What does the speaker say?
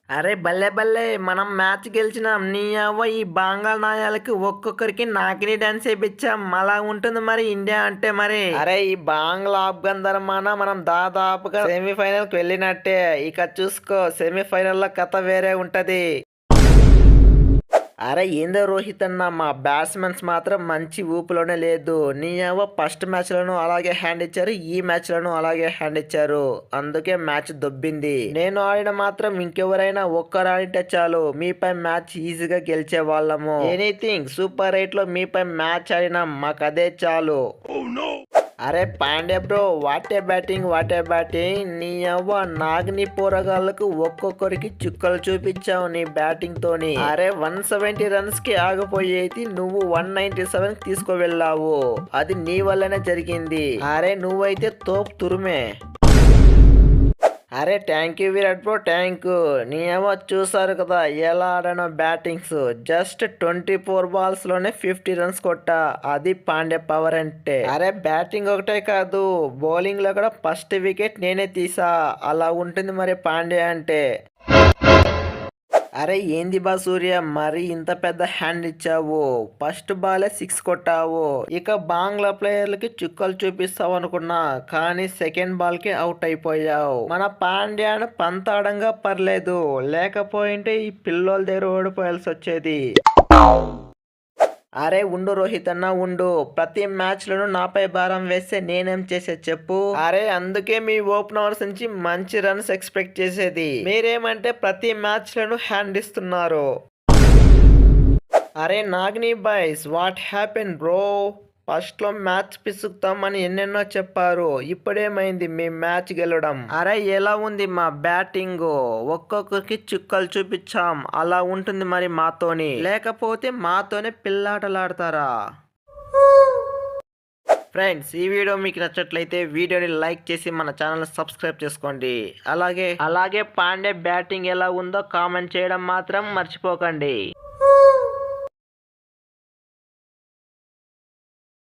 అరే బల్లే బల్లే మనం మ్యాచ్ గెలిచినాం. నీ అవ్వ ఈ బంగాళ నాయాలకి ఒక్కొక్కరికి నాకిని డాన్స్ వేయించాం. అలా ఉంటుంది మరి ఇండియా అంటే. మరి అరే ఈ బంగ్లా ఆఫ్ఘన్ ధర్మాన మనం దాదాపుగా సెమీఫైనల్ కి వెళ్ళినట్టే. ఇక చూసుకో సెమీఫైనల్ లో కథ వేరే ఉంటది. అరే ఏందో రోహిత్ అన్న, మా బ్యాట్స్మెన్స్ మాత్రం మంచి ఊపులోనే లేదు. నీ ఏవో ఫస్ట్ మ్యాచ్లను అలాగే హ్యాండ్ ఇచ్చారు, ఈ మ్యాచ్లను అలాగే హ్యాండ్ ఇచ్చారు. అందుకే మ్యాచ్ దొబ్బింది. నేను ఆడిన మాత్రం ఇంకెవరైనా ఒక్కరు ఆడితే చాలు మీపై మ్యాచ్ ఈజీగా గెలిచే వాళ్ళము. ఎనీథింగ్ సూపర్ 8 లో మీపై మ్యాచ్ ఆడినాం, మాకు అదే చాలు. అరే Pandey bro, what a batting what a batting. నీ అవ్వ నాగిని పోరగాళ్ళకు ఒక్కొక్కరికి చుక్కలు చూపించావు నీ బ్యాటింగ్ తోని. అరే 170 రన్స్ కి ఆగిపోయేది నువ్వు 197 తీసుకువెళ్ళావు. అది నీ వల్లనే జరిగింది. అరే నువ్వైతే తోపు తురుమే. అరే thank you Virat bro, thank you. నీ ఏమో చూసారు కదా ఎలా ఆడానో బ్యాటింగ్స్. జస్ట్ 24 బాల్స్ లోనే 50 రన్స్ కొట్టా. అది పాండే పవర్ అంటే. అరే బ్యాటింగ్ ఒకటే కాదు, బౌలింగ్ లో కూడా ఫస్ట్ వికెట్ నేనే తీసా. అలా ఉంటుంది మరి పాండే అంటే. అరే ఏంది బా సూర్య, మరి ఇంత పెద్ద హ్యాండ్ ఇచ్చావు. ఫస్ట్ బాలే 6 కొట్టావు. ఇక బంగ్లా ప్లేయర్లకి చుక్కలు చూపిస్తావు అనుకున్నా, కానీ సెకండ్ బాల్ కి అవుట్ అయిపోయావు. మన పాండ్యాను పంతాడంగా పర్లేదు, లేకపోయింటే ఈ పిల్లోల దగ్గర ఓడిపోయాల్సి వచ్చేది. అరే ఉండు రోహిత్ అన్న ఉండు, ప్రతి మ్యాచ్ లోను నాపై భారం వేస్తే నేనేం చేసే చెప్పు. అరే అందుకే మీ ఓపెనర్స్ నుంచి మంచి రన్స్ ఎక్స్పెక్ట్ చేసేది. మీరేమంటే ప్రతి మ్యాచ్ లోను హ్యాండ్ ఇస్తున్నారు. అరే నాగ్ని boys, what happen bro? First లో మ్యాచ్ పిసుకుతామని ఎన్నెన్నో చెప్పారు, ఇప్పుడేమైంది మీ మ్యాచ్ గెలవడం? అరే ఎలా ఉంది మా బ్యాటింగ్? ఒక్కొక్కరికి చుక్కలు చూపించాం. అలా ఉంటుంది మరి మాతోని, లేకపోతే మాతోనే పిల్లాటలాడతారా? ఫ్రెండ్స్ ఈ వీడియో మీకు నచ్చట్లయితే వీడియోని లైక్ చేసి మన ఛానల్ సబ్స్క్రైబ్ చేసుకోండి. అలాగే పాండే బ్యాటింగ్ ఎలా ఉందో కామెంట్ చేయడం మాత్రం మర్చిపోకండి.